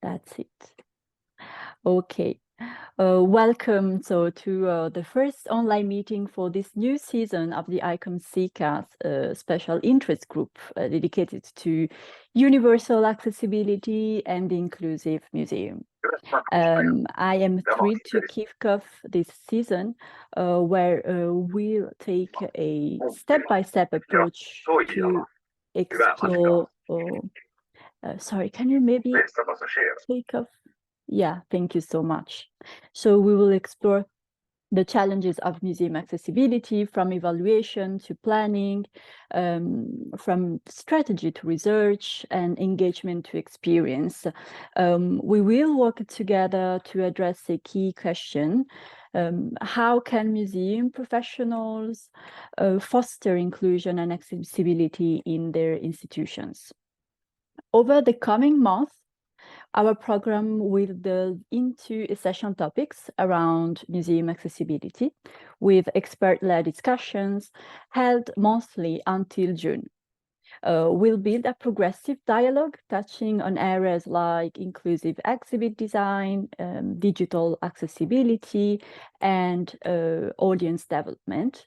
That's it. Okay. Welcome to the first online meeting for this new season of the ICOM-CCAS special interest group dedicated to universal accessibility and inclusive museum. I am thrilled to kick off this season where we'll take a step-by-step approach to explore. Sorry, can you maybe take off? Yeah, thank you so much. So we will explore the challenges of museum accessibility, from evaluation to planning, from strategy to research, and engagement to experience. We will work together to address a key question. How can museum professionals foster inclusion and accessibility in their institutions? Over the coming months, our program will delve into session topics around museum accessibility with expert-led discussions held monthly until June. We'll build a progressive dialogue touching on areas like inclusive exhibit design, digital accessibility, and audience development.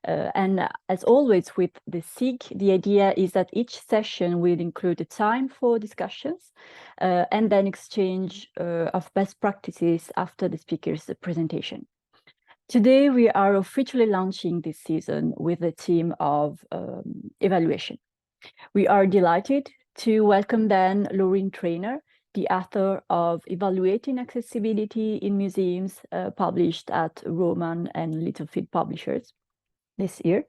And as always with the SIG, the idea is that each session will include a time for discussions and then exchange of best practices after the speaker's presentation. Today, we are officially launching this season with a team of evaluation. We are delighted to welcome then Laureen Trainer, the author of Evaluating Accessibility in Museums, published at Rowman and Littlefield Publishers this year.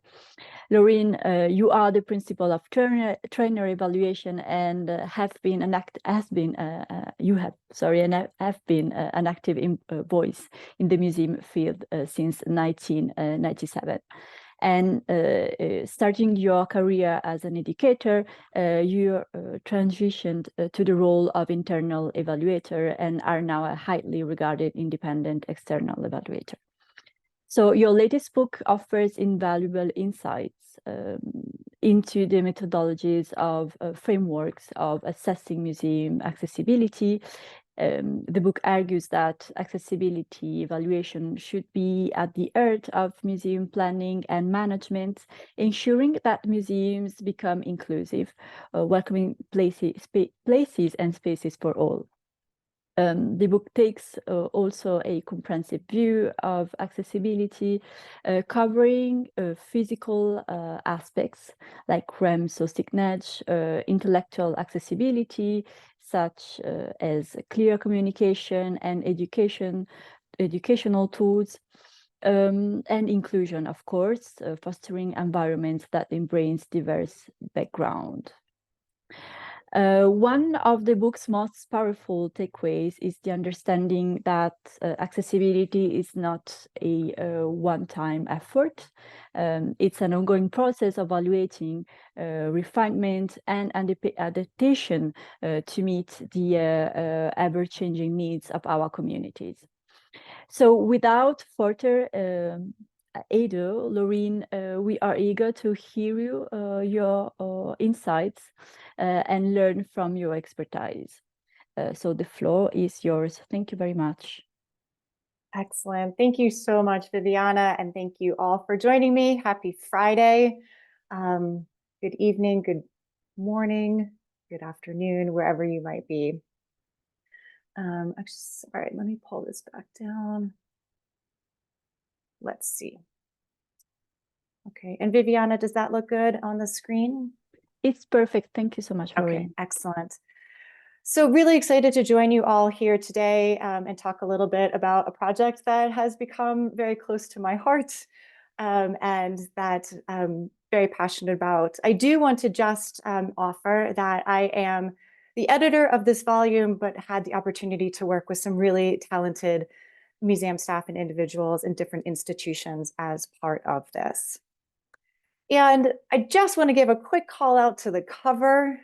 Laureen, you are the principal of trainer evaluation and have been an active voice in the museum field since 1997. And starting your career as an educator, you transitioned to the role of internal evaluator and are now a highly regarded independent external evaluator. So your latest book offers invaluable insights into the methodologies of frameworks of assessing museum accessibility. The book argues that accessibility evaluation should be at the heart of museum planning and management, ensuring that museums become inclusive, welcoming places and spaces for all. The book takes also a comprehensive view of accessibility, covering physical aspects like ramps or signage, intellectual accessibility, such as clear communication and educational tools, and inclusion, of course, fostering environments that embrace diverse background. One of the book's most powerful takeaways is the understanding that accessibility is not a one-time effort. It's an ongoing process of evaluating, refinement, and adaptation to meet the ever-changing needs of our communities. So without further ado, Laureen, we are eager to hear your insights and learn from your expertise. So the floor is yours. Thank you very much. Excellent. Thank you so much, Viviana, and thank you all for joining me. Happy Friday. Good evening, good morning, good afternoon, wherever you might be. All right, let me pull this back down. Let's see. Okay, and Viviana, does that look good on the screen? It's perfect. Thank you so much, Laureen. Okay, excellent. So really excited to join you all here today and talk a little bit about a project that has become very close to my heart and that I'm very passionate about. I do want to just offer that I am the editor of this volume, but had the opportunity to work with some really talented museum staff and individuals in different institutions as part of this. And I just want to give a quick call out to the cover.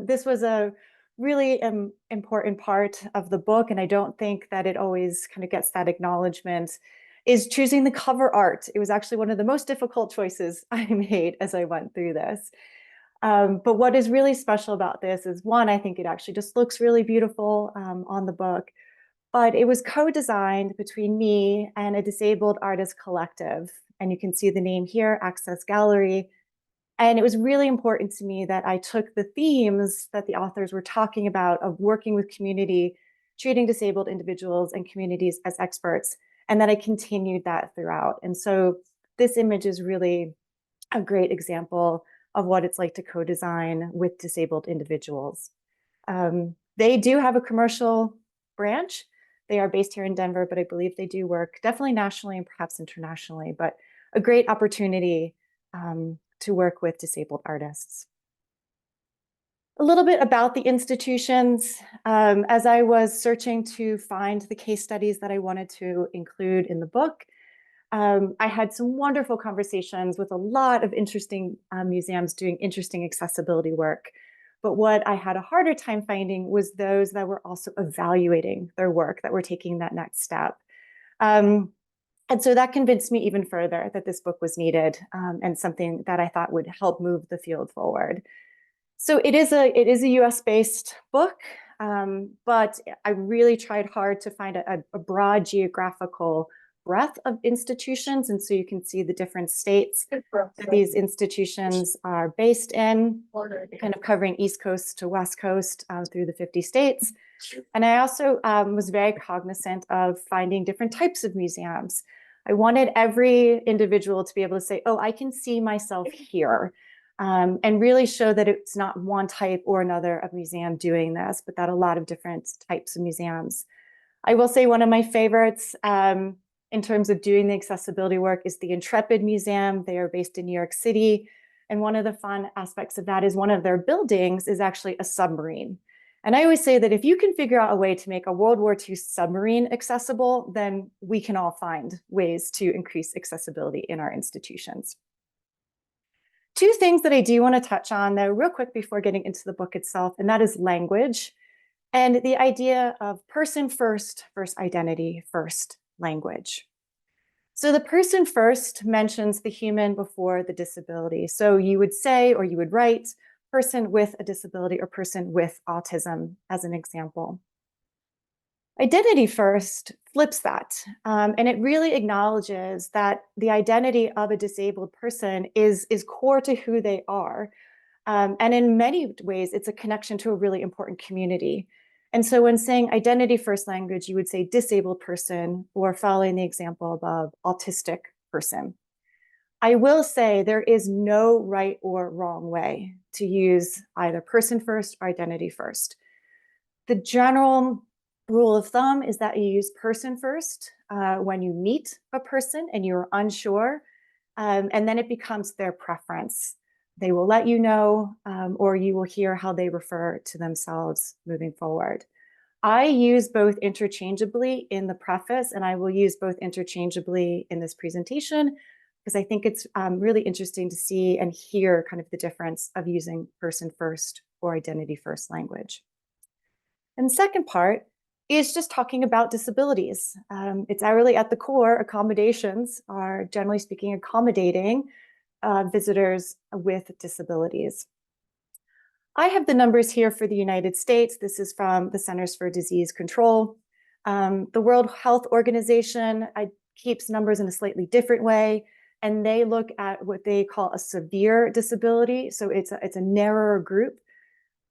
This was a really important part of the book, and I don't think that it always kind of gets that acknowledgement, is choosing the cover art. It was actually one of the most difficult choices I made as I went through this. But what is really special about this is, one, I think it actually just looks really beautiful on the book, but it was co-designed between me and a disabled artist collective. And you can see the name here, Access Gallery. And it was really important to me that I took the themes that the authors were talking about of working with community, treating disabled individuals and communities as experts, and that I continued that throughout. And so this image is really a great example of what it's like to co-design with disabled individuals. They do have a commercial branch. They are based here in Denver, but I believe they do work definitely nationally and perhaps internationally, but a great opportunity to work with disabled artists. A little bit about the institutions. As I was searching to find the case studies that I wanted to include in the book, I had some wonderful conversations with a lot of interesting museums doing interesting accessibility work. But what I had a harder time finding was those that were also evaluating their work, that were taking that next step. And so that convinced me even further that this book was needed and something that I thought would help move the field forward. So it is a US-based book, but I really tried hard to find a broad geographical breadth of institutions. And so you can see the different states that these institutions are based in, kind of covering East Coast to West Coast through the 50 states. And I also was very cognizant of finding different types of museums. I wanted every individual to be able to say, oh, I can see myself here, and really show that it's not one type or another of museum doing this, but that a lot of different types of museums. I will say one of my favorites in terms of doing the accessibility work is the Intrepid Museum. They are based in New York City. And one of the fun aspects of that is one of their buildings is actually a submarine. And I always say that if you can figure out a way to make a World War II submarine accessible, then we can all find ways to increase accessibility in our institutions. Two things that I do want to touch on, though, real quick before getting into the book itself, and that is language and the idea of person first versus identity first language. So the person first mentions the human before the disability. So you would say, or you would write, person with a disability or person with autism as an example. Identity first flips that, and it really acknowledges that the identity of a disabled person is core to who they are. And in many ways, it's a connection to a really important community. And so when saying identity first language, you would say disabled person, or following the example above, autistic person. I will say there is no right or wrong way to use either person first or identity first. The general rule of thumb is that you use person first when you meet a person and you're unsure, and then it becomes their preference. They will let you know, or you will hear how they refer to themselves moving forward. I use both interchangeably in the preface, and I will use both interchangeably in this presentation, because I think it's really interesting to see and hear kind of the difference of using person first or identity first language. And the second part is just talking about disabilities. It's really at the core, accommodations are generally speaking accommodating visitors with disabilities. I have the numbers here for the United States. This is from the Centers for Disease Control. The World Health Organization keeps numbers in a slightly different way, and they look at what they call a severe disability. So it's a narrower group,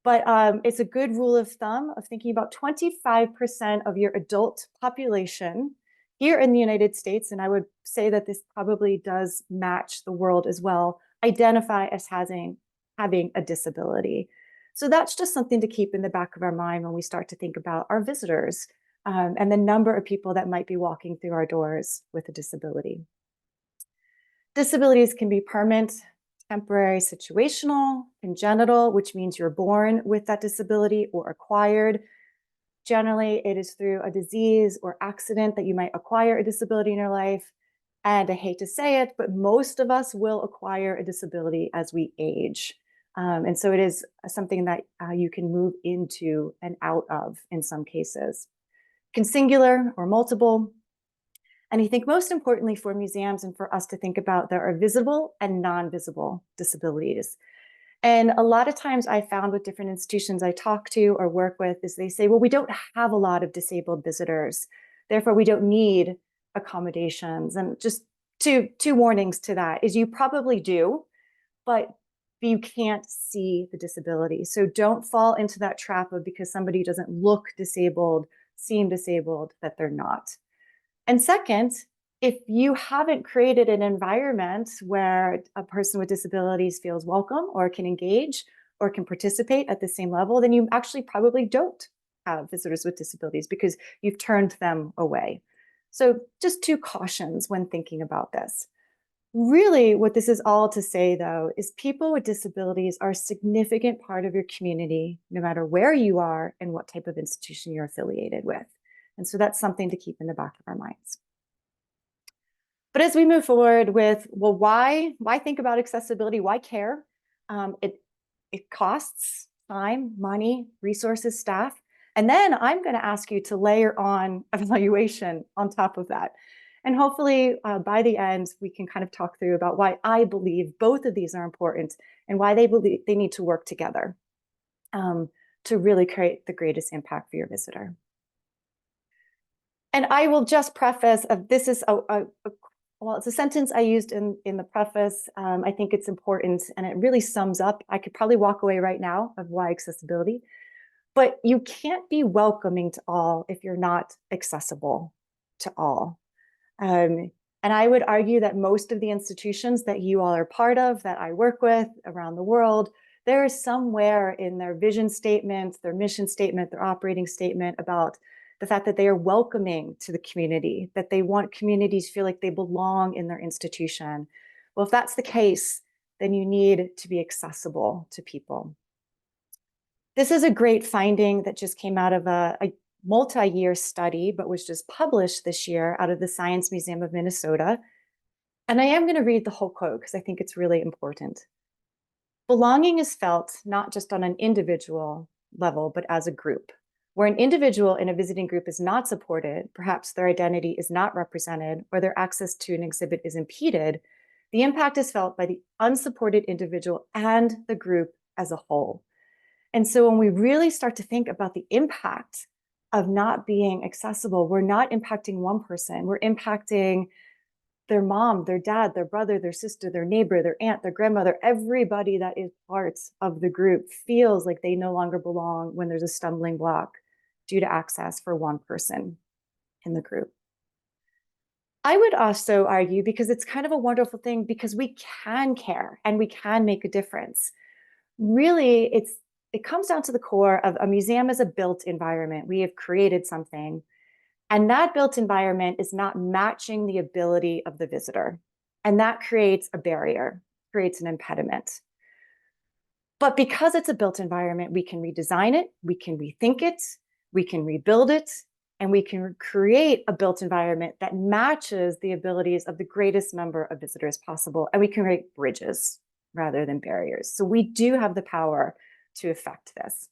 but it's a good rule of thumb of thinking about 25% of your adult population here in the United States, and I would say that this probably does match the world as well, identify as having a disability. So that's just something to keep in the back of our mind when we start to think about our visitors and the number of people that might be walking through our doors with a disability. Disabilities can be permanent, temporary, situational, congenital, which means you're born with that disability, or acquired. Generally, it is through a disease or accident that you might acquire a disability in your life. And I hate to say it, but most of us will acquire a disability as we age. And so it is something that you can move into and out of in some cases. Can singular or multiple. And I think most importantly for museums and for us to think about, there are visible and non-visible disabilities. And a lot of times I found with different institutions I talk to or work with is they say, well, we don't have a lot of disabled visitors. Therefore, we don't need accommodations. And just two warnings to that is you probably do, but you can't see the disability. So don't fall into that trap of because somebody doesn't look disabled, seem disabled, that they're not. And second, if you haven't created an environment where a person with disabilities feels welcome or can engage or can participate at the same level, then you actually probably don't have visitors with disabilities because you've turned them away. So just two cautions when thinking about this. Really, what this is all to say, though, is people with disabilities are a significant part of your community, no matter where you are and what type of institution you're affiliated with. And so that's something to keep in the back of our minds. But as we move forward with, well, why think about accessibility? Why care? It costs time, money, resources, staff. And then I'm going to ask you to layer on evaluation on top of that. And hopefully by the end, we can kind of talk through about why I believe both of these are important and why they believe they need to work together to really create the greatest impact for your visitor. And I will just preface this is well, it's a sentence I used in the preface. I think it's important and it really sums up. I could probably walk away right now of why accessibility, but you can't be welcoming to all if you're not accessible to all. And I would argue that most of the institutions that you all are part of, that I work with around the world, there is somewhere in their vision statement, their mission statement, their operating statement about the fact that they are welcoming to the community, that they want communities to feel like they belong in their institution. Well, if that's the case, then you need to be accessible to people. This is a great finding that just came out of a multi-year study, but was just published this year out of the Science Museum of Minnesota. And I am going to read the whole quote because I think it's really important. Belonging is felt not just on an individual level, but as a group. Where an individual in a visiting group is not supported, perhaps their identity is not represented, or their access to an exhibit is impeded, the impact is felt by the unsupported individual and the group as a whole. And so when we really start to think about the impact of not being accessible, we're not impacting one person, we're impacting their mom, their dad, their brother, their sister, their neighbor, their aunt, their grandmother. Everybody that is part of the group feels like they no longer belong when there's a stumbling block due to access for one person in the group. I would also argue, because it's kind of a wonderful thing, because we can care and we can make a difference. Really, it comes down to the core of a museum as a built environment. We have created something, and that built environment is not matching the ability of the visitor. And that creates a barrier, creates an impediment. But because it's a built environment, we can redesign it, we can rethink it, we can rebuild it, and we can create a built environment that matches the abilities of the greatest number of visitors possible. And we can create bridges rather than barriers. So we do have the power to affect this.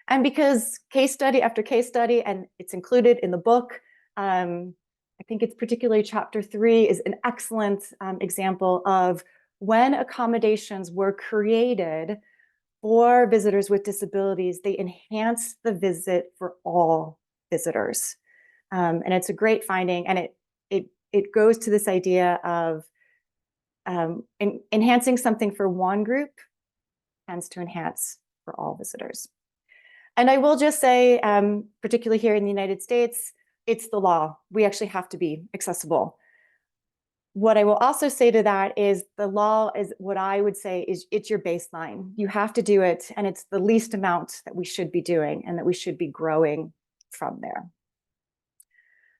And because case study after case study, and it's included in the book, I think it's particularly chapter 3 is an excellent example of when accommodations were created for visitors with disabilities, they enhance the visit for all visitors. And it's a great finding, and it goes to this idea of enhancing something for one group tends to enhance for all visitors. And I will just say, particularly here in the United States, it's the law. We actually have to be accessible. What I will also say to that is the law is what I would say is it's your baseline. You have to do it, and it's the least amount that we should be doing and that we should be growing from there.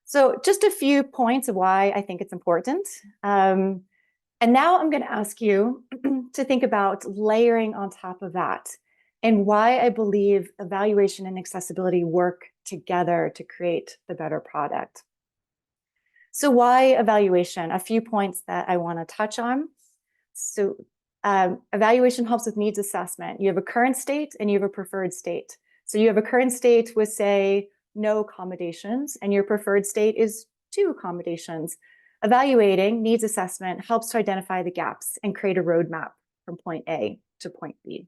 So just a few points of why I think it's important. And now I'm going to ask you to think about layering on top of that and why I believe evaluation and accessibility work together to create the better product. So why evaluation? A few points that I want to touch on. So evaluation helps with needs assessment. You have a current state and you have a preferred state. So you have a current state with, say, no accommodations, and your preferred state is 2 accommodations. Evaluating needs assessment helps to identify the gaps and create a roadmap from point A to point B.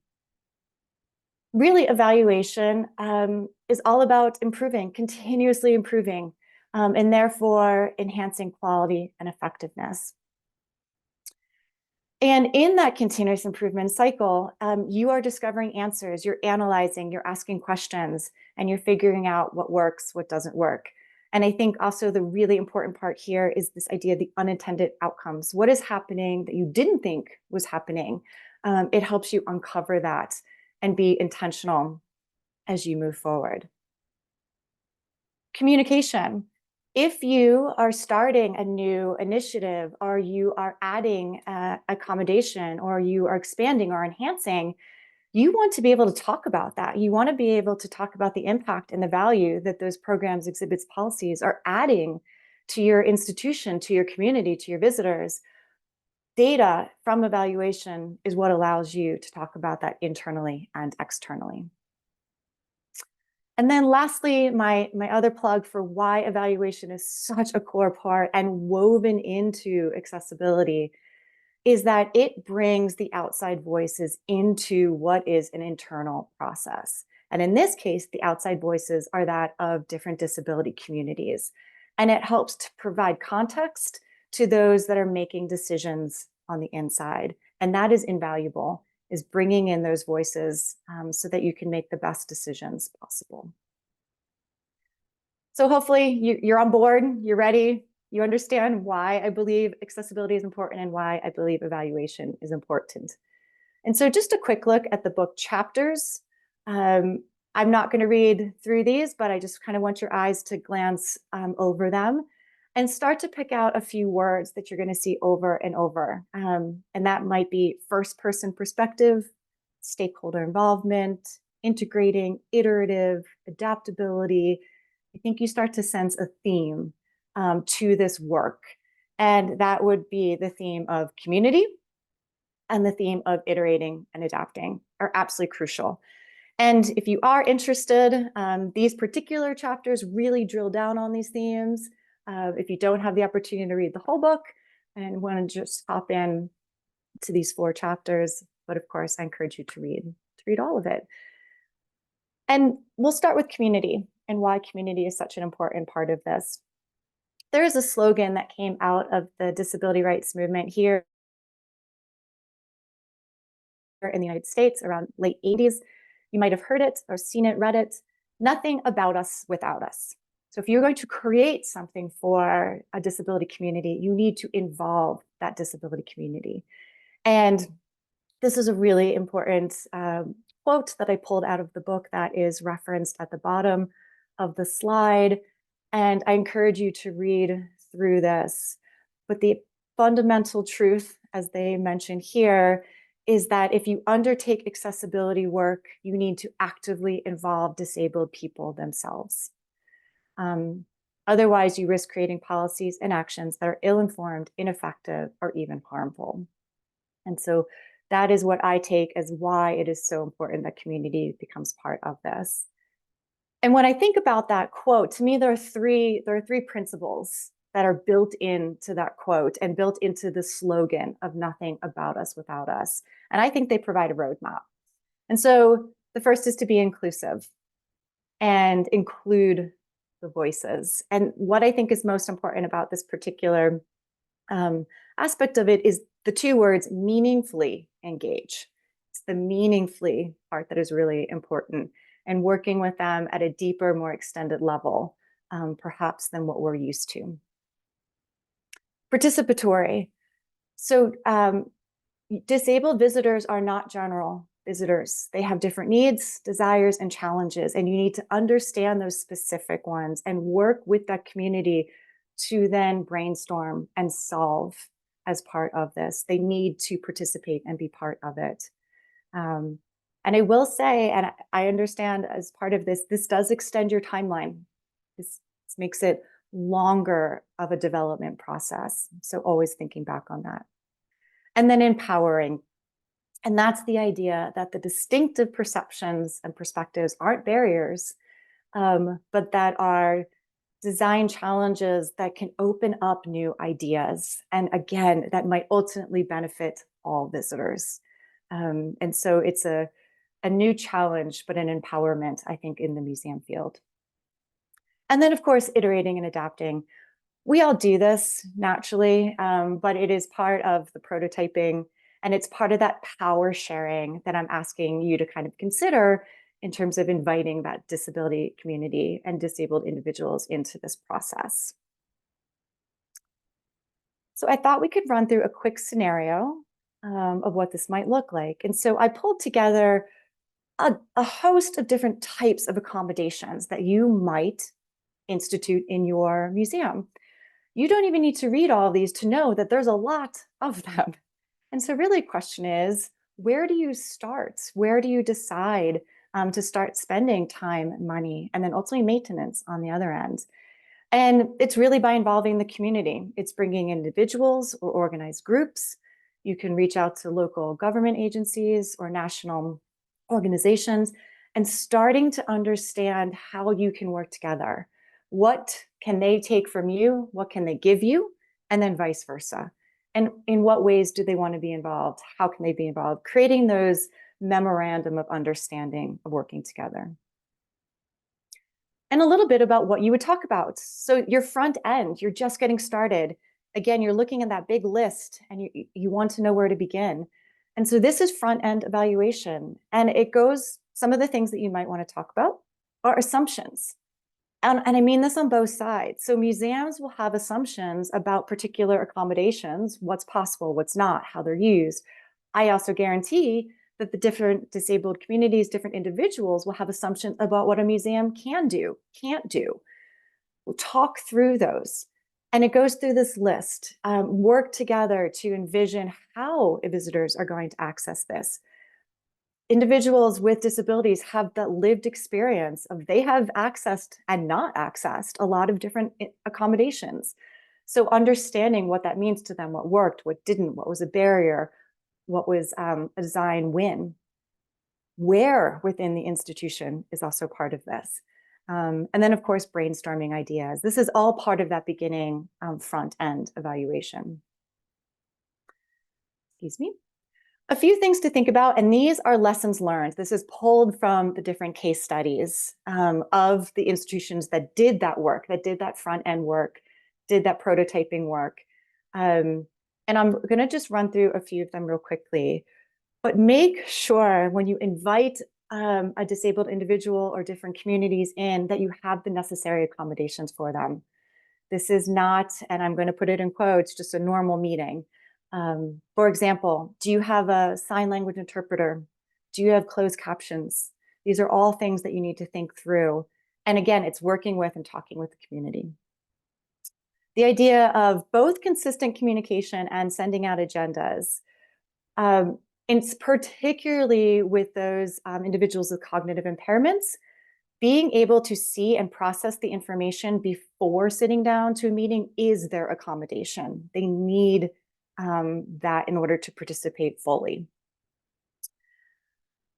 Really, evaluation is all about improving, continuously improving, and therefore enhancing quality and effectiveness. And in that continuous improvement cycle, you are discovering answers, you're analyzing, you're asking questions, and you're figuring out what works, what doesn't work. And I think also the really important part here is this idea of the unintended outcomes. What is happening that you didn't think was happening? It helps you uncover that and be intentional as you move forward. Communication. If you are starting a new initiative, or you are adding accommodation, or you are expanding or enhancing, you want to be able to talk about that. You want to be able to talk about the impact and the value that those programs, exhibits, policies are adding to your institution, to your community, to your visitors. Data from evaluation is what allows you to talk about that internally and externally. And then lastly, my other plug for why evaluation is such a core part and woven into accessibility is that it brings the outside voices into what is an internal process. And in this case, the outside voices are that of different disability communities. And it helps to provide context to those that are making decisions on the inside. And that is invaluable, is bringing in those voices so that you can make the best decisions possible. So hopefully you're on board, you're ready, you understand why I believe accessibility is important and why I believe evaluation is important. And so just a quick look at the book chapters. I'm not going to read through these, but I just kind of want your eyes to glance over them and start to pick out a few words that you're going to see over and over. And that might be first-person perspective, stakeholder involvement, integrating, iterative, adaptability. I think you start to sense a theme to this work. And that would be the theme of community and the theme of iterating and adapting are absolutely crucial. And if you are interested, these particular chapters really drill down on these themes. If you don't have the opportunity to read the whole book and want to just hop in to these 4 chapters, but of course, I encourage you to read all of it. And we'll start with community and why community is such an important part of this. There is a slogan that came out of the disability rights movement here in the United States around late 80s. You might have heard it or seen it, read it. Nothing about us without us. So if you're going to create something for a disability community, you need to involve that disability community. And this is a really important quote that I pulled out of the book that is referenced at the bottom of the slide. And I encourage you to read through this. But the fundamental truth, as they mention here, is that if you undertake accessibility work, you need to actively involve disabled people themselves. Otherwise, you risk creating policies and actions that are ill-informed, ineffective, or even harmful. And so that is what I take as why it is so important that community becomes part of this. And when I think about that quote, to me, there are three principles that are built into that quote and built into the slogan of nothing about us without us. And I think they provide a roadmap. And so the first is to be inclusive and include the voices. And what I think is most important about this particular aspect of it is the 2 words meaningfully engage. It's the meaningfully part that is really important, and working with them at a deeper, more extended level, perhaps than what we're used to. Participatory. So disabled visitors are not general visitors. They have different needs, desires, and challenges, and you need to understand those specific ones and work with that community to then brainstorm and solve as part of this. They need to participate and be part of it. And I will say, and I understand as part of this, this does extend your timeline. This makes it longer of a development process. So always thinking back on that. And then empowering. And that's the idea that the distinctive perceptions and perspectives aren't barriers, but that are design challenges that can open up new ideas. And again, that might ultimately benefit all visitors. And so it's a new challenge, but an empowerment, I think, in the museum field. And then, of course, iterating and adapting. We all do this naturally, but it is part of the prototyping, and it's part of that power sharing that I'm asking you to kind of consider in terms of inviting that disability community and disabled individuals into this process. So I thought we could run through a quick scenario of what this might look like. And so I pulled together a host of different types of accommodations that you might institute in your museum. You don't even need to read all of these to know that there's a lot of them. And so really the question is, where do you start? Where do you decide to start spending time, money, and then ultimately maintenance on the other end? And it's really by involving the community. It's bringing individuals or organized groups. You can reach out to local government agencies or national organizations and starting to understand how you can work together. What can they take from you? What can they give you? And then vice versa. And in what ways do they want to be involved? How can they be involved? Creating those memorandum of understanding of working together. And a little bit about what you would talk about. So your front end, you're just getting started. Again, you're looking at that big list and you want to know where to begin. And so this is front end evaluation. And it goes, some of the things that you might want to talk about are assumptions. And I mean this on both sides. So museums will have assumptions about particular accommodations, what's possible, what's not, how they're used. I also guarantee that the different disabled communities, different individuals will have assumptions about what a museum can do, can't do. We'll talk through those. And it goes through this list, work together to envision how visitors are going to access this. Individuals with disabilities have that lived experience of they have accessed and not accessed a lot of different accommodations. So understanding what that means to them, what worked, what didn't, what was a barrier, what was a design win, where within the institution is also part of this. And then, of course, brainstorming ideas. This is all part of that beginning front end evaluation. Excuse me. A few things to think about, and these are lessons learned. This is pulled from the different case studies of the institutions that did that work, that did that front end work, did that prototyping work. And I'm going to just run through a few of them real quickly. But make sure when you invite a disabled individual or different communities in that you have the necessary accommodations for them. This is not, and I'm going to put it in quotes, just a normal meeting. For example, do you have a sign language interpreter? Do you have closed captions? These are all things that you need to think through. And again, it's working with and talking with the community. The idea of both consistent communication and sending out agendas. It's particularly with those individuals with cognitive impairments, being able to see and process the information before sitting down to a meeting is their accommodation. They need that in order to participate fully.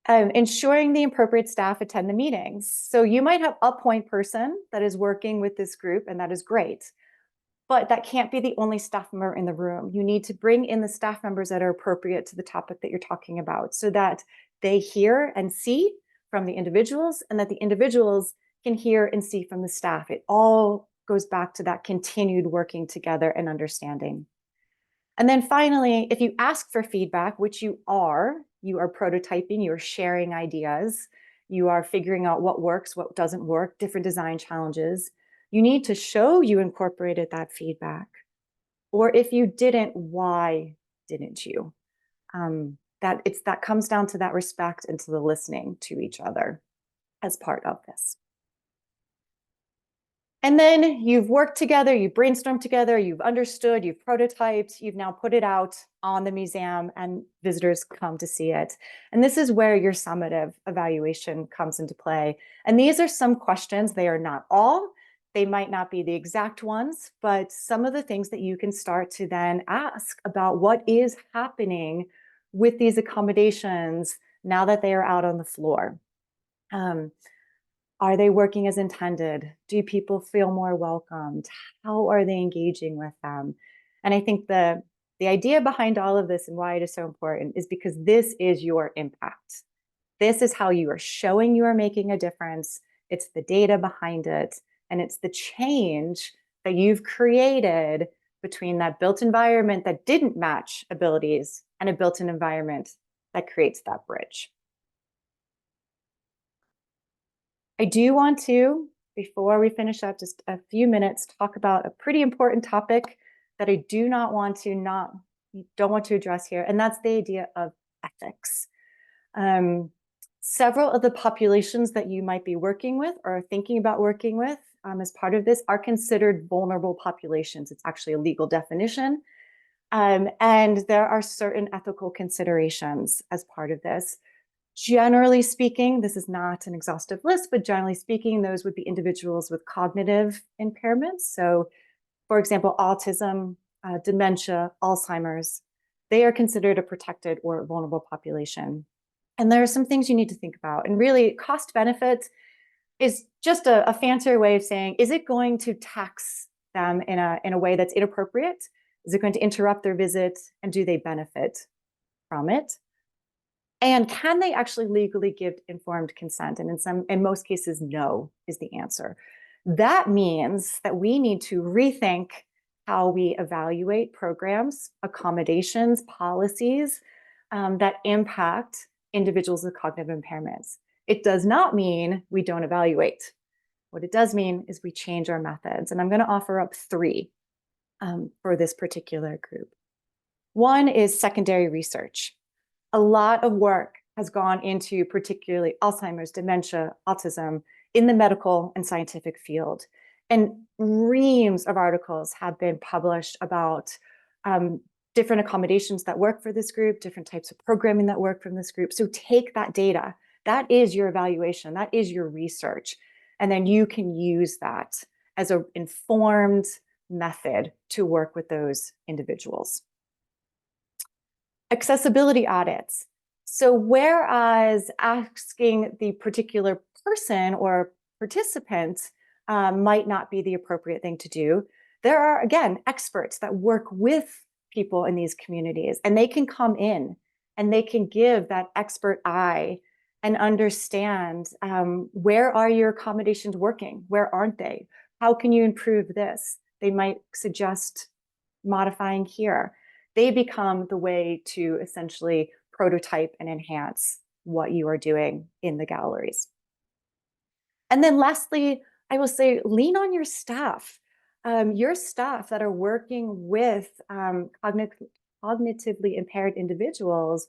Ensuring the appropriate staff attend the meetings. So you might have a point person that is working with this group, and that is great. But that can't be the only staff member in the room. You need to bring in the staff members that are appropriate to the topic that you're talking about so that they hear and see from the individuals and that the individuals can hear and see from the staff. It all goes back to that continued working together and understanding. And then finally, if you ask for feedback, which you are prototyping, you're sharing ideas, you are figuring out what works, what doesn't work, different design challenges. You need to show you incorporated that feedback. Or if you didn't, why didn't you? That comes down to that respect and to the listening to each other as part of this. And then you've worked together, you've brainstormed together, you've understood, you've prototyped, you've now put it out on the museum and visitors come to see it. And this is where your summative evaluation comes into play. And these are some questions, they are not all, they might not be the exact ones, but some of the things that you can start to then ask about what is happening with these accommodations now that they are out on the floor. Are they working as intended? Do people feel more welcomed? How are they engaging with them? And I think the The idea behind all of this and why it is so important is because this is your impact. This is how you are showing you are making a difference. It's the data behind it, and it's the change that you've created between that built environment that didn't match abilities and a built-in environment that creates that bridge. I do want to, before we finish up, just a few minutes, talk about a pretty important topic that I don't want to address here, and that's the idea of ethics. Several of the populations that you might be working with or thinking about working with as part of this are considered vulnerable populations. It's actually a legal definition. And there are certain ethical considerations as part of this. Generally speaking, this is not an exhaustive list, but generally speaking, those would be individuals with cognitive impairments. So, for example, autism, dementia, Alzheimer's, they are considered a protected or vulnerable population. And there are some things you need to think about. And really, cost benefit is just a fancier way of saying, is it going to tax them in a way that's inappropriate? Is it going to interrupt their visit? And do they benefit from it? And can they actually legally give informed consent? And in most cases, no is the answer. That means that we need to rethink how we evaluate programs, accommodations, policies that impact individuals with cognitive impairments. It does not mean we don't evaluate. What it does mean is we change our methods. And I'm going to offer up three for this particular group. One is secondary research. A lot of work has gone into particularly Alzheimer's, dementia, autism in the medical and scientific field. And reams of articles have been published about different accommodations that work for this group, different types of programming that work from this group. So take that data. That is your evaluation. That is your research. And then you can use that as an informed method to work with those individuals. Accessibility audits. So whereas asking the particular person or participant might not be the appropriate thing to do, there are, again, experts that work with people in these communities, and they can come in and they can give that expert eye and understand where are your accommodations working? Where aren't they? How can you improve this? They might suggest modifying here. They become the way to essentially prototype and enhance what you are doing in the galleries. And then lastly, I will say, lean on your staff. Your staff that are working with cognitively impaired individuals,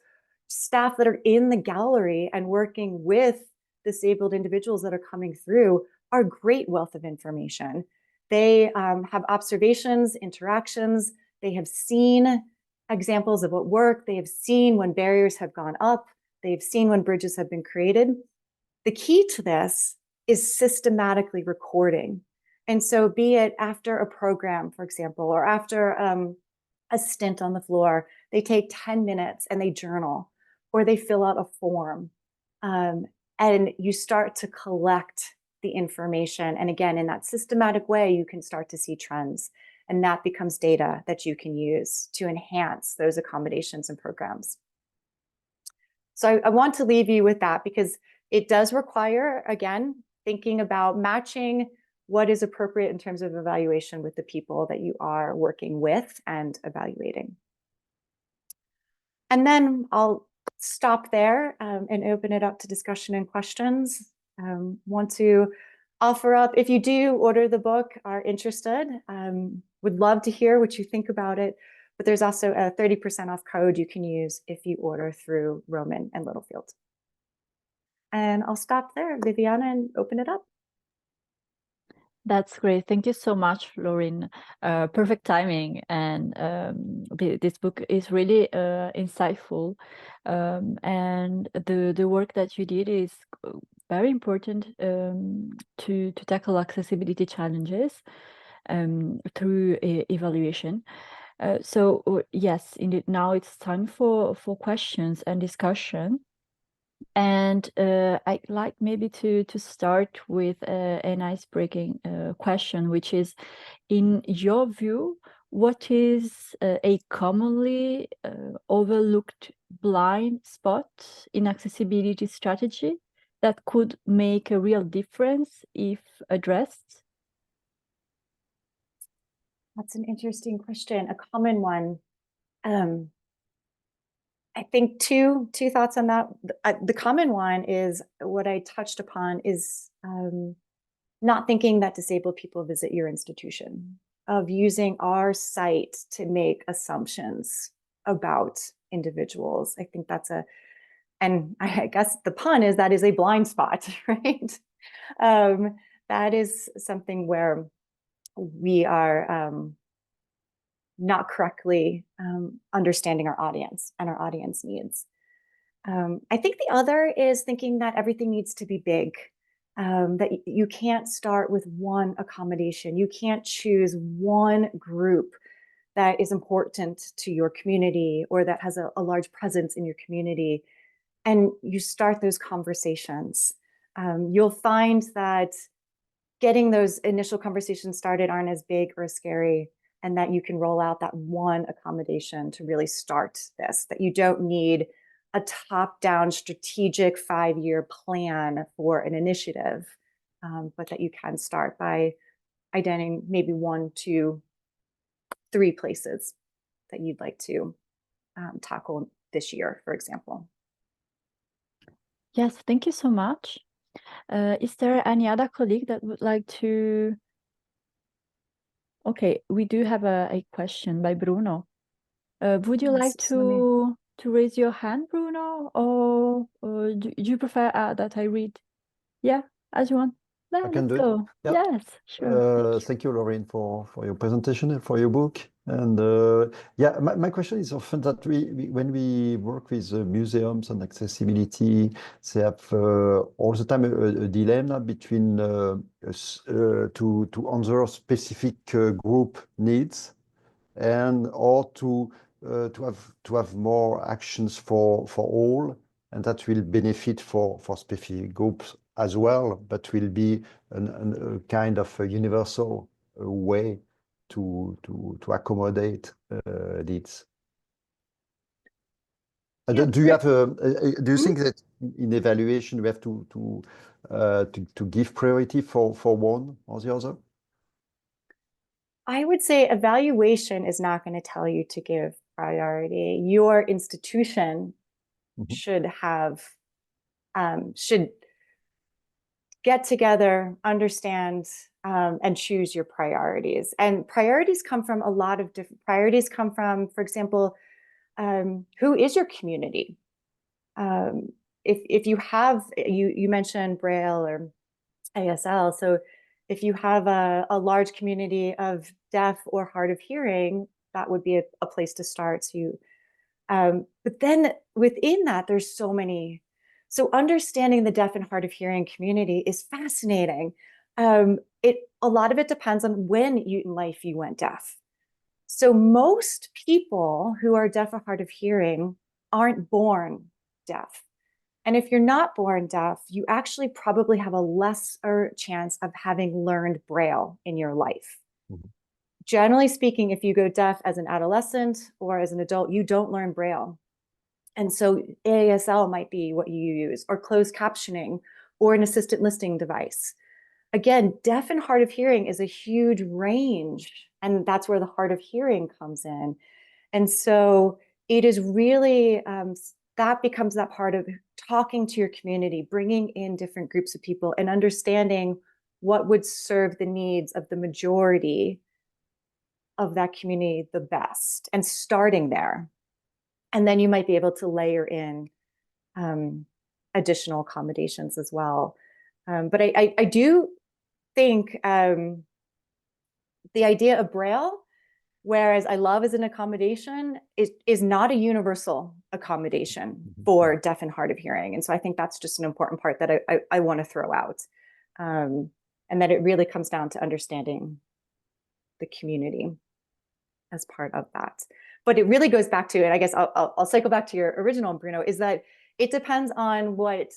staff that are in the gallery and working with disabled individuals that are coming through are a great wealth of information. They have observations, interactions, they have seen examples of what work, they have seen when barriers have gone up, they've seen when bridges have been created. The key to this is systematically recording. And so be it after a program, for example, or after a stint on the floor, they take 10 minutes and they journal, or they fill out a form. And you start to collect the information. And again, in that systematic way, you can start to see trends. And that becomes data that you can use to enhance those accommodations and programs. So I want to leave you with that, because it does require, again, thinking about matching what is appropriate in terms of evaluation with the people that you are working with and evaluating. And then I'll stop there and open it up to discussion and questions. Want to offer up, if you do order the book, are interested, would love to hear what you think about it. But there's also a 30% off code you can use if you order through Rowman and Littlefield. And I'll stop there, Viviana, and open it up. That's great. Thank you so much, Laureen. Perfect timing. And this book is really insightful. And the work that you did is very important to tackle accessibility challenges through evaluation. So yes, indeed, now it's time for questions and discussion. And I'd like maybe to start with an ice-breaking question, which is, in your view, what is a commonly overlooked blind spot in accessibility strategy that could make a real difference if addressed? That's an interesting question, a common one. I think two thoughts on that. The common one is what I touched upon is not thinking that disabled people visit your institution, of using our site to make assumptions about individuals. I think that's and I guess the pun is that is a blind spot, right? That is something where we are not correctly understanding our audience and our audience needs. I think the other is thinking that everything needs to be big, that you can't start with one accommodation. You can't choose one group that is important to your community or that has a large presence in your community. And you start those conversations. You'll find that getting those initial conversations started aren't as big or as scary, and that you can roll out that one accommodation to really start this, that you don't need a top-down strategic 5-year plan for an initiative, but that you can start by identifying maybe 1, 2, 3 places that you'd like to tackle this year, for example. Yes, thank you so much. Is there any other colleague that would like to? Okay, we do have a question by Bruno. Would you like to raise your hand, Bruno, or do you prefer that I read? Yeah, as you want. I can Let's do go. it. Yeah. Yes, sure. Thank you, Laureen, for your presentation and for your book. And yeah, my question is often that when we work with museums and accessibility, they have all the time a dilemma between to answer specific group needs and or to have more actions for all, and that will benefit for specific groups as well, but will be a kind of a universal way to accommodate needs. Yeah, Do you have do you think that in evaluation we have to give priority for one or the other? I would say evaluation is not going to tell you to give priority. Your institution should have, should get together, understand, and choose your priorities. And priorities come from a lot of different priorities come from, for example, who is your community? If you have, you mentioned Braille or ASL, so if you have a large community of deaf or hard of hearing, that would be a place to start. So but then within that, there's so many. So understanding the deaf and hard of hearing community is fascinating. A lot of it depends on when in life you went deaf. So most people who are deaf or hard of hearing aren't born deaf. And if you're not born deaf, you actually probably have a lesser chance of having learned Braille in your life. Generally speaking, if you go deaf as an adolescent or as an adult, you don't learn Braille. And so ASL might be what you use, or closed captioning, or an assistant listening device. Again, deaf and hard of hearing is a huge range, and that's where the hard of hearing comes in. And so it is really, that becomes that part of talking to your community, bringing in different groups of people and understanding what would serve the needs of the majority of that community the best, and starting there. And then you might be able to layer in additional accommodations as well. But I do think the idea of Braille, whereas I love as an accommodation, is not a universal accommodation for deaf and hard of hearing. And so I think that's just an important part that I want to throw out. And that it really comes down to understanding the community as part of that. But it really goes back to, and I guess I'll cycle back to your original, Bruno, is that it depends on what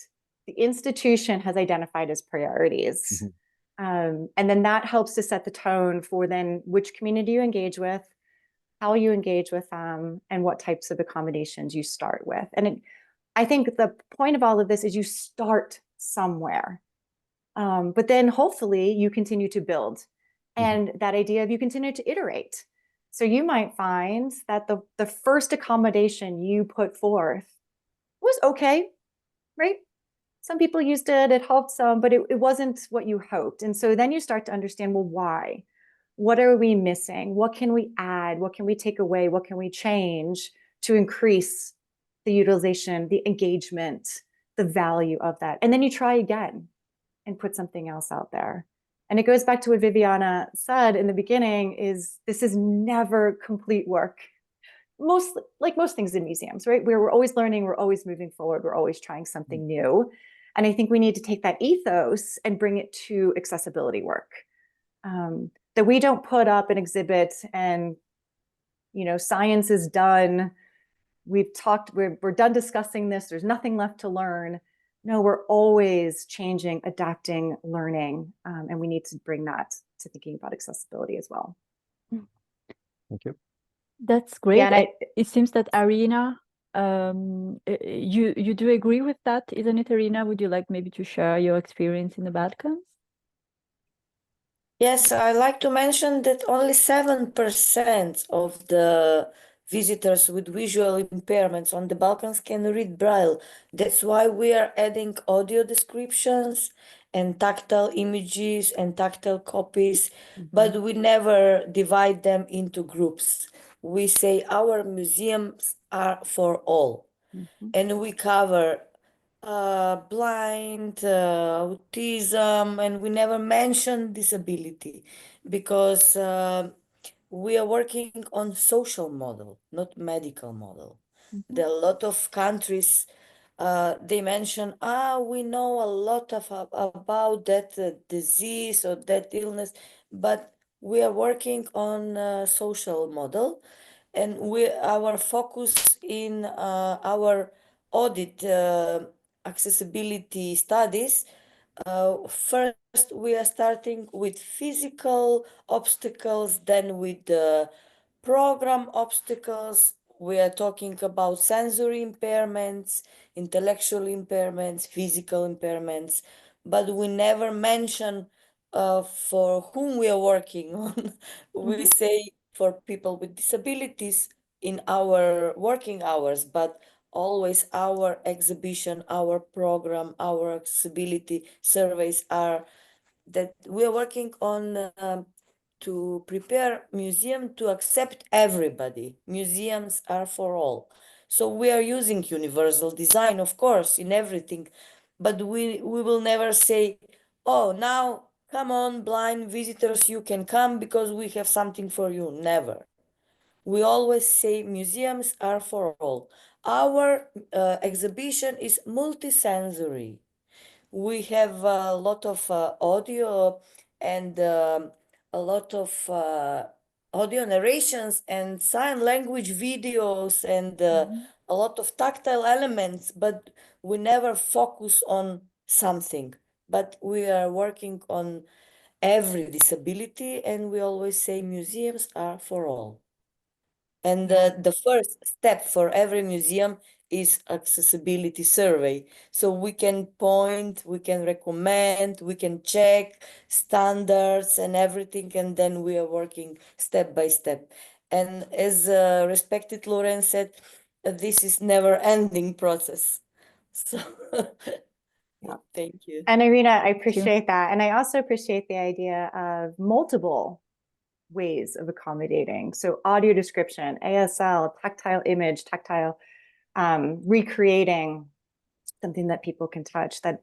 the institution has identified as priorities. And then that helps to set the tone for then which community you engage with, how you engage with them, and what types of accommodations you start with. And I think the point of all of this is you start somewhere, but then hopefully you continue to build. And that idea of you continue to iterate. So you might find that the first accommodation you put forth was okay, right? Some people used it, it helped some, but it wasn't what you hoped. And so then you start to understand, well, why? What are we missing? What can we add? What can we take away? What can we change to increase the utilization, the engagement, the value of that? And then you try again and put something else out there. And it goes back to what Viviana said in the beginning, is this is never complete work. Like most things in museums, right? We're always learning, we're always moving forward, we're always trying something new. And I think we need to take that ethos and bring it to accessibility work. That we don't put up an exhibit and, science is done. We've talked, we're done discussing this. There's nothing left to learn. No, we're always changing, adapting, learning. And we need to bring that to thinking about accessibility as well. Thank you. That's great. Yeah, and it seems that Arina, you do agree with that, isn't it, Arina? Would you like maybe to share your experience in the Balkans? Yes, I like to mention that only 7% of the visitors with visual impairments on the Balkans can read Braille. That's why we are adding audio descriptions and tactile images and tactile copies, but we never divide them into groups. We say our museums are for all, and we cover blind, autism, and we never mention disability because we are working on social model, not medical model. There are a lot of countries, they mention, we know a lot about that disease or that illness, but we are working on social model, and our focus in our audit accessibility studies. First, we are starting with physical obstacles, then with the program obstacles. We are talking about sensory impairments, intellectual impairments, physical impairments, but we never mention for whom we are working on. We say for people with disabilities in our working hours, but always our exhibition, our program, our accessibility surveys are that we are working on to prepare museum to accept everybody. Museums are for all. So we are using universal design, of course, in everything, but we will never say, oh, now come on, blind visitors, you can come because we have something for you. Never. We always say museums are for all. Our exhibition is multisensory. We have a lot of audio and a lot of audio narrations and sign language videos and a lot of tactile elements, but we never focus on something. But we are working on every disability, and we always say museums are for all. And the first step for every museum is accessibility survey. So we can point, we can recommend, we can check standards and everything, and then we are working step by step. And as respected Laureen said, this is never-ending process. So thank you. And Irina, I appreciate that. And I also appreciate the idea of multiple ways of accommodating. So audio description, ASL, tactile image, tactile recreating something that people can touch, that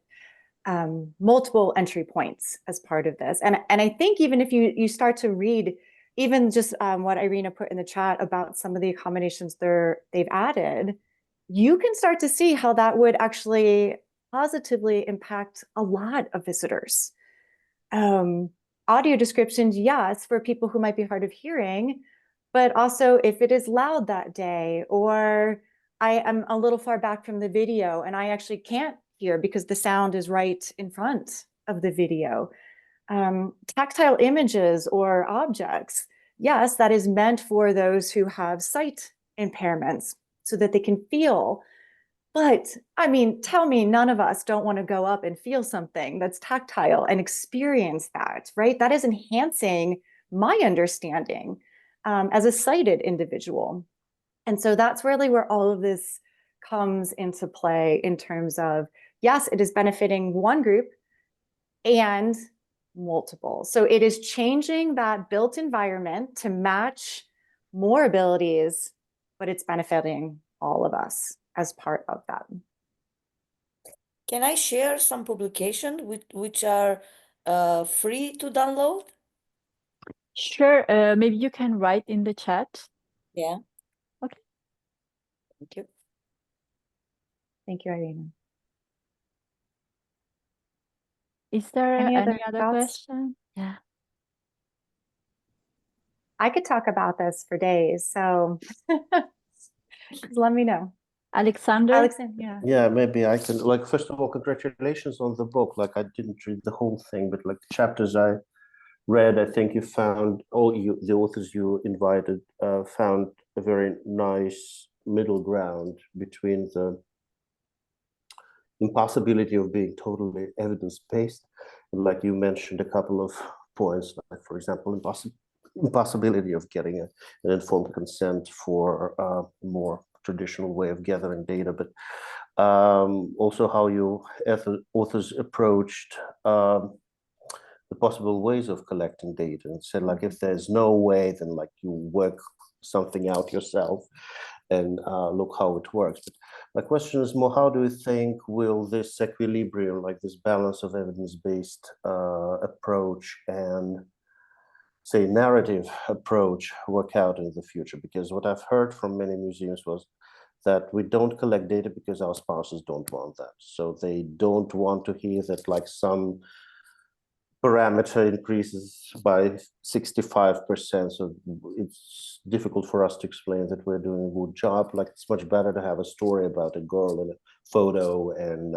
multiple entry points as part of this. And I think even if you start to read, even just what Irina put in the chat about some of the accommodations they've added, you can start to see how that would actually positively impact a lot of visitors. Audio descriptions, yes, for people who might be hard of hearing, but also if it is loud that day, or I am a little far back from the video and I actually can't hear because the sound is right in front of the video. Tactile images or objects yes, that is meant for those who have sight impairments so that they can feel. But I mean, tell me, none of us don't want to go up and feel something that's tactile and experience that, right? That is enhancing my understanding as a sighted individual. And so that's really where all of this comes into play in terms of, yes, it is benefiting one group and multiple. So it is changing that built environment to match more abilities, but it's benefiting all of us as part of that. Can I share some publications which are free to download? Sure, maybe you can write in the chat. Yeah. Okay. Thank you. Thank you, Irina. Is there Any any other other thoughts? question? Yeah. I could talk about this for days, so let me know. Alexander? Alexander, yeah. Yeah, maybe I can, like, first of all, congratulations on the book. Like, I didn't read the whole thing, but like the chapters I read, I think you found, the authors you invited found a very nice middle ground between the impossibility of being totally evidence-based, and like you mentioned a couple of points, like for example, impossibility of getting an informed consent for a more traditional way of gathering data, but also how you authors approached the possible ways of collecting data, and said, like, if there's no way, then like you work something out yourself and look how it works. But my question is more, how do you think will this equilibrium, like this balance of evidence-based approach and say narrative approach, work out in the future? Because what I've heard from many museums was that we don't collect data because our sponsors don't want that. So they don't want to hear that like some parameter increases by 65%. So it's difficult for us to explain that we're doing a good job. Like, it's much better to have a story about a girl in a photo and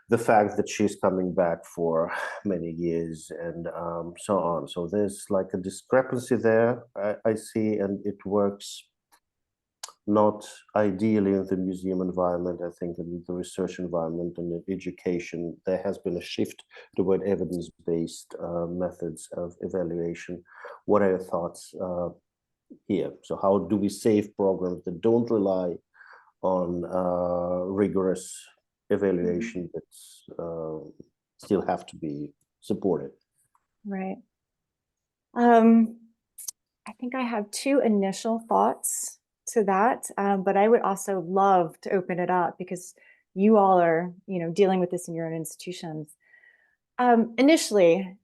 the fact that she's coming back for many years and so on. So there's like a discrepancy there, I see, and it works not ideally in the museum environment. I think in the research environment and the education, there has been a shift toward evidence-based methods of evaluation. What are your thoughts here? So how do we save programs that don't rely on rigorous evaluation that still have to be supported? Right. I think I have two initial thoughts to that, but I would also love to open it up because you all are, dealing with this in your own institutions. Initially,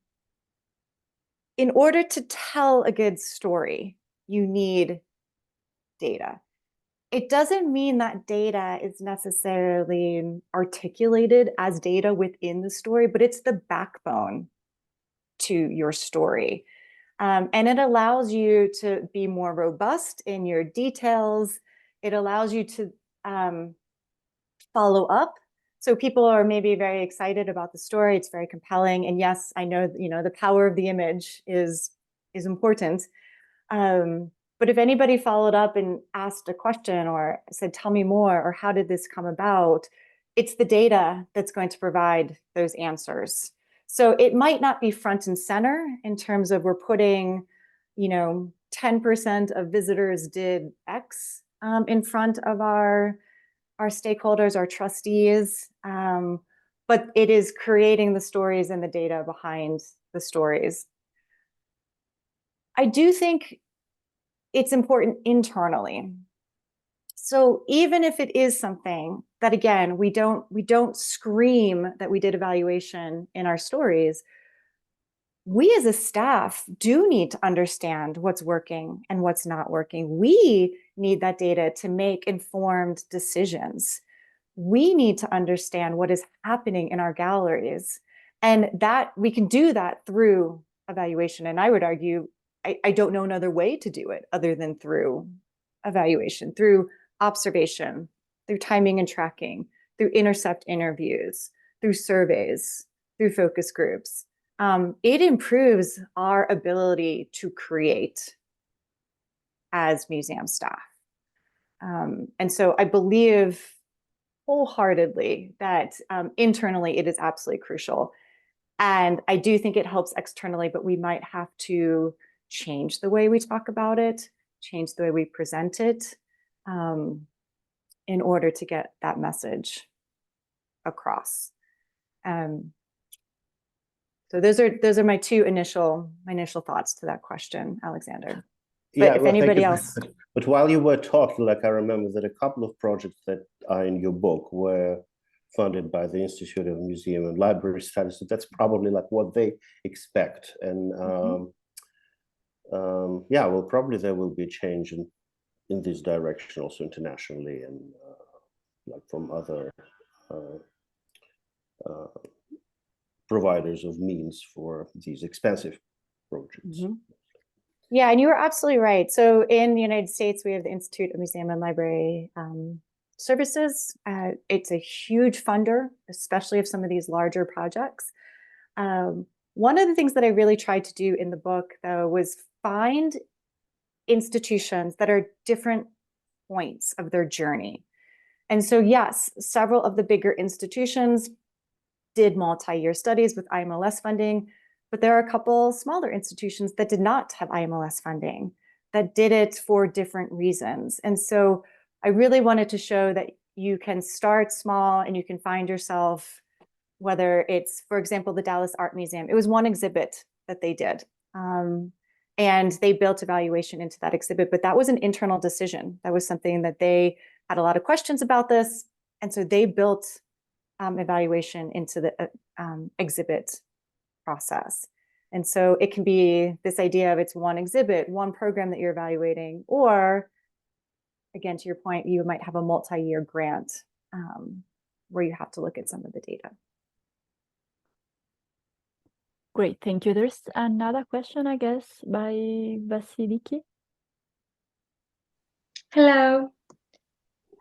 in order to tell a good story, you need data. It doesn't mean that data is necessarily articulated as data within the story, but it's the backbone to your story. And it allows you to be more robust in your details. It allows you to follow up. So people are maybe very excited about the story. It's very compelling. And yes, I know, the power of the image is important. But if anybody followed up and asked a question or said, tell me more, or how did this come about? It's the data that's going to provide those answers. So it might not be front and center in terms of we're putting, 10% of visitors did X in front of our stakeholders, our trustees, but it is creating the stories and the data behind the stories. I do think it's important internally. So even if it is something that, again, we don't scream that we did evaluation in our stories, we as a staff do need to understand what's working and what's not working. We need that data to make informed decisions. We need to understand what is happening in our galleries, and that we can do that through evaluation. And I would argue, I don't know another way to do it other than through evaluation, through observation, through timing and tracking, through intercept interviews, through surveys, through focus groups. it improves our ability to create as museum staff. And so I believe wholeheartedly that internally it is absolutely crucial. And I do think it helps externally, but we might have to change the way we talk about it, change the way we present it, in order to get that message across. So those are my two initial thoughts to that question, Alexander. But if anybody else. But while you were talking, like, I remember that a couple of projects that are in your book were funded by the Institute of Museum and Library Studies. So that's probably like what they expect. And yeah, well, probably there will be a change in this direction also internationally, and like from other providers of means for these expensive projects. Yeah, and you were absolutely right. So in the United States, we have the Institute of Museum and Library Services. It's a huge funder, especially of some of these larger projects. One of the things that I really tried to do in the book, though, was find institutions that are different points of their journey. And so, yes, several of the bigger institutions did multi-year studies with IMLS funding, but there are a couple smaller institutions that did not have IMLS funding, that did it for different reasons. And so I really wanted to show that you can start small and you can find yourself, whether it's, for example, the Dallas Art Museum. It was one exhibit that they did. And they built evaluation into that exhibit, but that was an internal decision. That was something that they had a lot of questions about this. And so they built evaluation into the exhibit process. And so it can be this idea of it's one exhibit, one program that you're evaluating, or again, to your point, you might have a multi-year grant where you have to look at some of the data. Great, thank you. There's another question, I guess, by Vasiliki. Hello.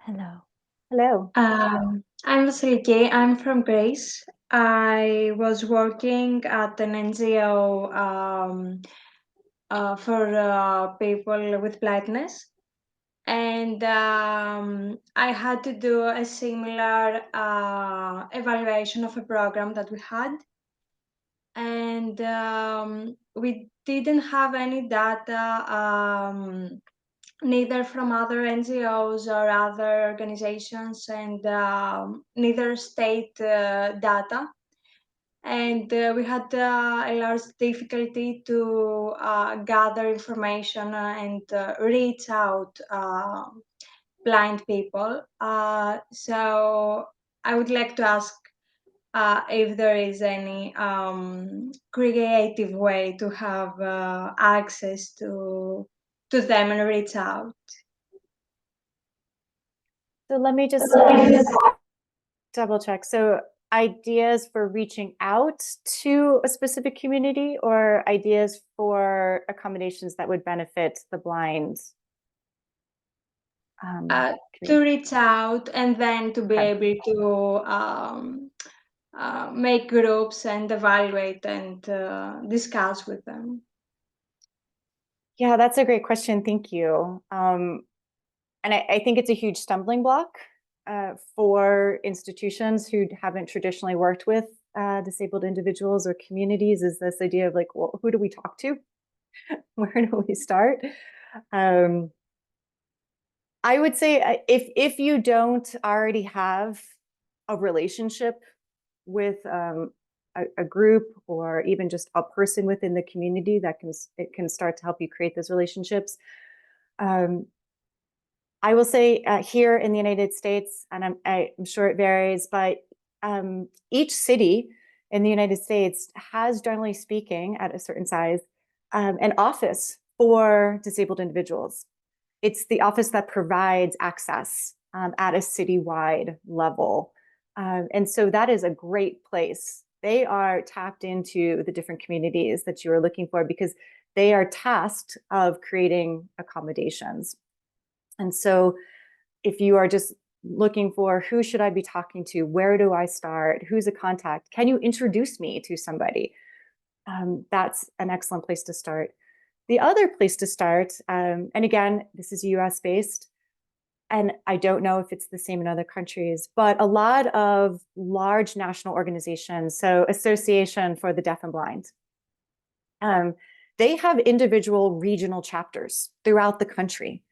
Hello. Hello. I'm Vasiliki. I'm from Greece. I was working at an NGO for people with blindness. And I had to do a similar evaluation of a program that we had. And we didn't have any data, neither from other NGOs or other organizations, and neither state data. And we had a large difficulty to gather information and reach out blind people. So I would like to ask if there is any creative way to have access to them and reach out. So let me just double check. So ideas for reaching out to a specific community, or ideas for accommodations that would benefit the blind? To reach out and then to be able to make groups and evaluate and discuss with them. Yeah, that's a great question. Thank you. And I think it's a huge stumbling block for institutions who haven't traditionally worked with disabled individuals or communities, is this idea of like, well, who do we talk to? Where do we start? I would say if you don't already have a relationship with a group, or even just a person within the community, that can start to help you create those relationships. I will say here in the United States, and I'm sure it varies, but each city in the United States has, generally speaking, at a certain size, an office for disabled individuals. It's the office that provides access at a citywide level. And so that is a great place. They are tapped into the different communities that you are looking for, because they are tasked of creating accommodations. And so if you are just looking for who should I be talking to, where do I start, who's a contact, can you introduce me to somebody? that's an excellent place to start. The other place to start, and again, this is US based, and I don't know if it's the same in other countries, but a lot of large national organizations, so Association for the Deaf and Blind, they have individual regional chapters throughout the country.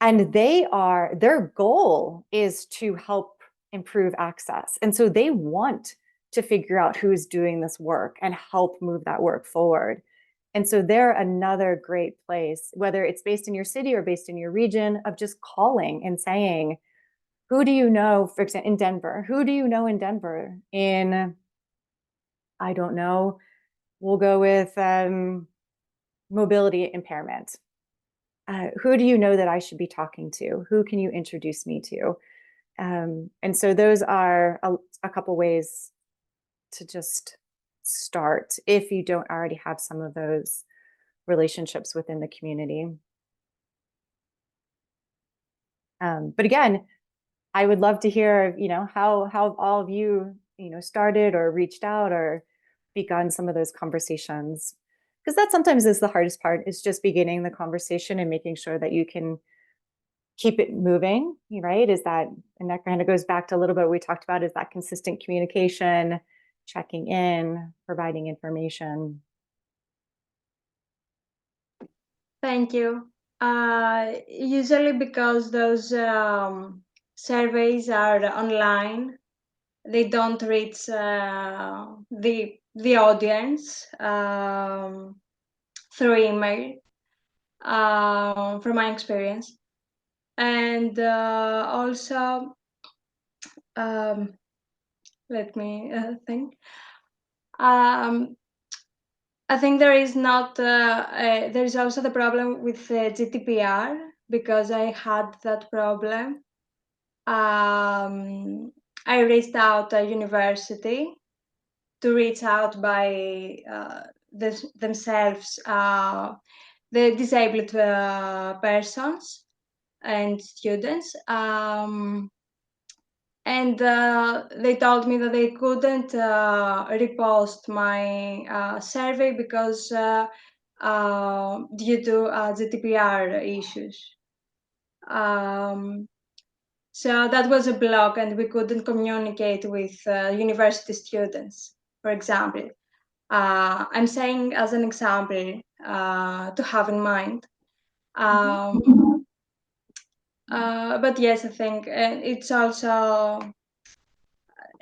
And their goal is to help improve access. And so they want to figure out who's doing this work and help move that work forward. And so they're another great place, whether it's based in your city or based in your region, of just calling and saying, who do you know, for example, in Denver? Who do you know in Denver? I don't know, we'll go with mobility impairment. Who do you know that I should be talking to? Who can you introduce me to? And so those are a couple ways to just start if you don't already have some of those relationships within the community. But again, I would love to hear, how all of you, started or reached out or begun some of those conversations. Because that sometimes is the hardest part, is just beginning the conversation and making sure that you can keep it moving, right? And that kind of goes back to a little bit what we talked about, is that consistent communication, checking in, providing information. Thank you. Usually because those surveys are online, they don't reach the audience through email, from my experience. And also, let me think. I think there is not. There is also the problem with GDPR, because I had that problem. I reached out a university to reach out by themselves, the disabled persons and students. And they told me that they couldn't repost my survey because due to GDPR issues. So that was a block, and we couldn't communicate with university students, for example. I'm saying as an example to have in mind. But yes, I think it's also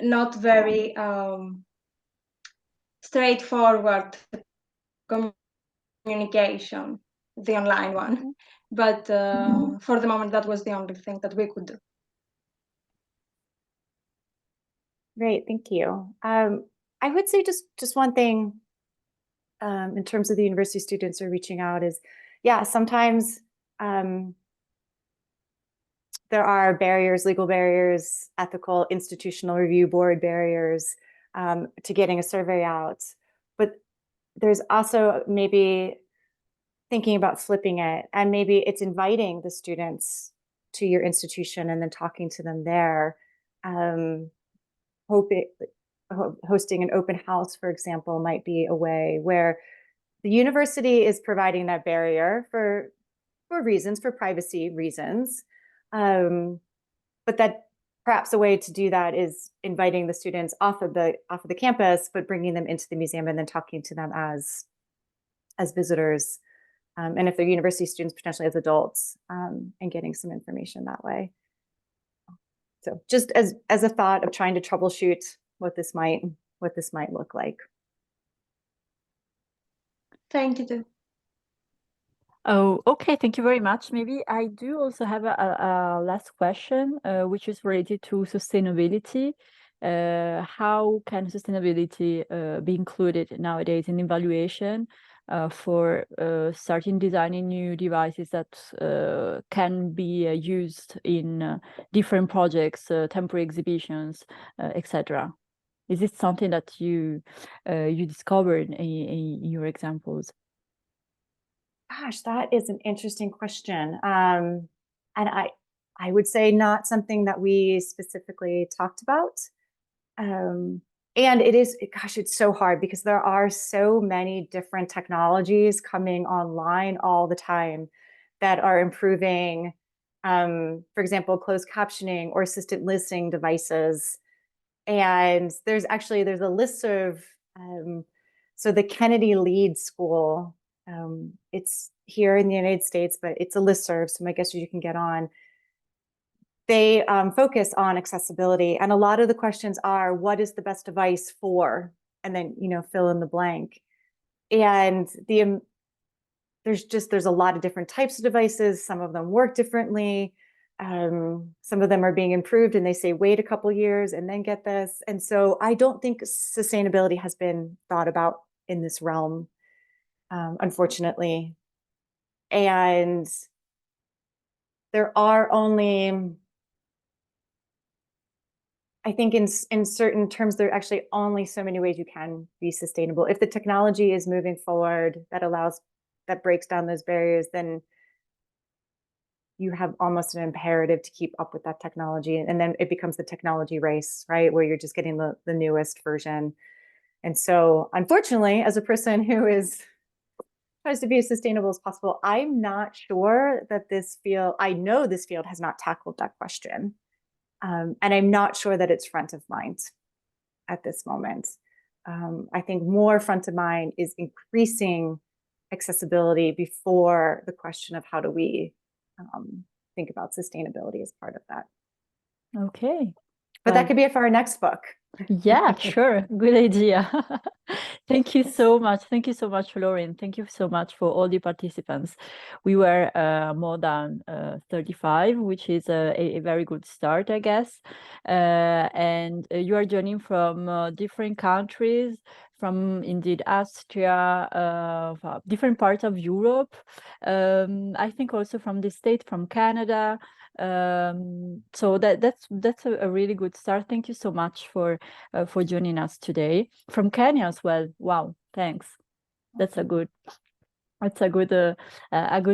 not very straightforward communication, the online one. But for the moment, that was the only thing that we could do. Great, thank you. I would say just one thing in terms of the university students who are reaching out is, yeah, sometimes there are barriers, legal barriers, ethical, institutional review board barriers to getting a survey out. But there's also maybe thinking about flipping it, and maybe it's inviting the students to your institution and then talking to them there. Hosting an open house, for example, might be a way where the university is providing that barrier for reasons, for privacy reasons. But that perhaps a way to do that is inviting the students off of the campus, but bringing them into the museum and then talking to them as visitors. And if they're university students, potentially as adults, and getting some information that way. So just as a thought of trying to troubleshoot what this might look like. Thank you. Oh, okay. Thank you very much. Maybe I do also have a last question, which is related to sustainability. How can sustainability be included nowadays in evaluation for starting designing new devices that can be used in different projects, temporary exhibitions, etc.? Is it something that you discovered in your examples? Gosh, that is an interesting question. And I would say not something that we specifically talked about. And it is, gosh, it's so hard because there are so many different technologies coming online all the time that are improving, for example, closed captioning or assistant listening devices. And there's a listserv. So the Kennedy Lead School, it's here in the United States, but it's a listserv, so my guess is you can get on. They focus on accessibility, and a lot of the questions are, what is the best device for? And then, fill in the blank. And there's a lot of different types of devices. Some of them work differently. Some of them are being improved, and they say, wait a couple years and then get this. And so I don't think sustainability has been thought about in this realm, unfortunately. And there are only, I think in certain terms, there are actually only so many ways you can be sustainable. If the technology is moving forward that breaks down those barriers, then you have almost an imperative to keep up with that technology. And then it becomes the technology race, right? Where you're just getting the newest version. And so unfortunately, as a person who tries to be as sustainable as possible, I'm not sure that I know this field has not tackled that question. And I'm not sure that it's front of mind at this moment. I think more front of mind is increasing accessibility before the question of how do we think about sustainability as part of that. Okay. But that could be it for our next book. Yeah, sure. Good idea. Thank you so much. Thank you so much, Laureen. Thank you so much for all the participants. We were more than 35, which is a very good start, I guess. And you are joining from different countries, from indeed Austria, different parts of Europe. I think also from the States, from Canada. So that's a really good start. Thank you so much for joining us today from Kenya as well. Wow, thanks. That's a good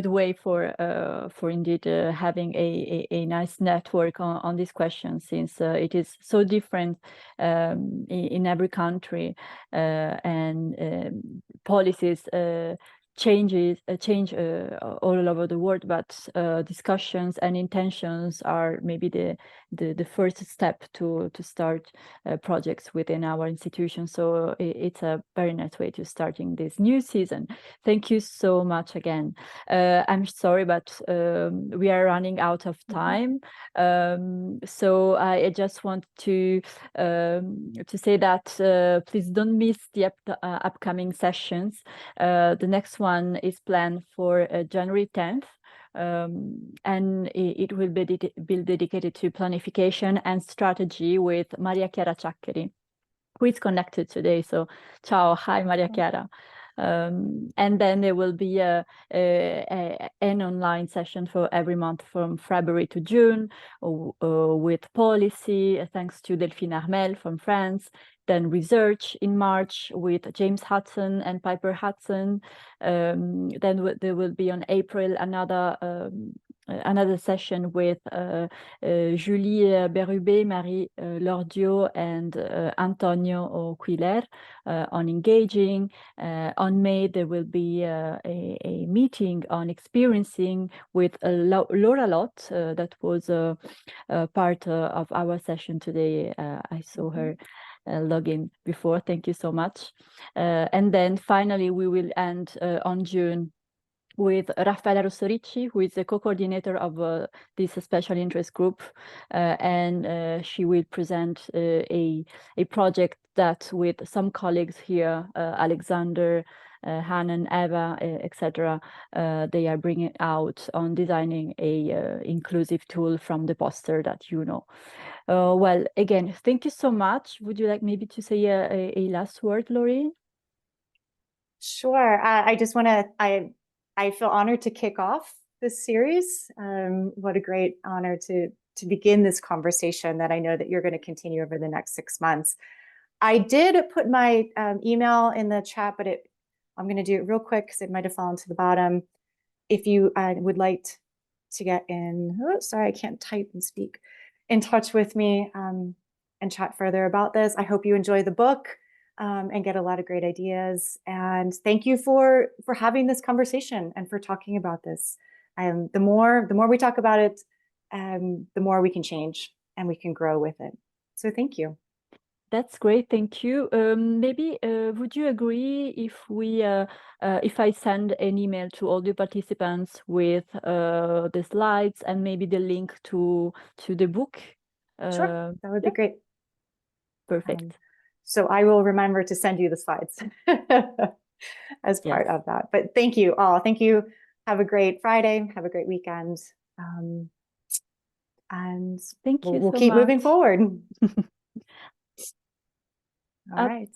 way for indeed having a nice network on this question, since it is so different in every country, and policies change all over the world, but discussions and intentions are maybe the first step to start projects within our institution. So it's a very nice way to starting this new season. Thank you so much again. I'm sorry, but we are running out of time. So I just want to say that please don't miss the upcoming sessions. The next one is planned for January 10th. And it will be dedicated to planification and strategy with Maria Chiara Ciaccheri, who is connected today. So, ciao, hi, Maria Chiara. And then there will be an online session for every month from February to June with policy, thanks to Delphine Armel from France. Then research in March with James Hudson and Piper Hudson. Then there will be on April another session with Julie Berube, Marie Lordio, and Antonio Quiller on engaging. On May, there will be a meeting on experiencing with Laura Lott, that was part of our session today. I saw her login before. Thank you so much. And then finally, we will end on June with Raffaella Rossorici, who is the co-coordinator of this special interest group, and she will present a project that with some colleagues here, Alexander, Hanan, Eva, etc., they are bringing out on designing a inclusive tool from the poster that you know. Well, again, thank you so much. Would you like maybe to say a last word, Laureen? Sure. I just want to, I feel honored to kick off this series. What a great honor to begin this conversation that I know that you're going to continue over the next 6 months. I did put my email in the chat, but I'm going to do it real quick because it might have fallen to the bottom. If you would like to get in, oh, sorry, I can't type and speak, in touch with me, and chat further about this. I hope you enjoy the book and get a lot of great ideas. And thank you for having this conversation and for talking about this. The more we talk about it, the more we can change and we can grow with it. So thank you. That's great, thank you. Maybe would you agree if I send an email to all the participants with the slides and maybe the link to the book? Sure, that would be great. Perfect. So I will remember to send you the slides as part of that. But thank you all. Thank you. Have a great Friday. Have a great weekend. And thank you we'll so keep much. moving forward. All right.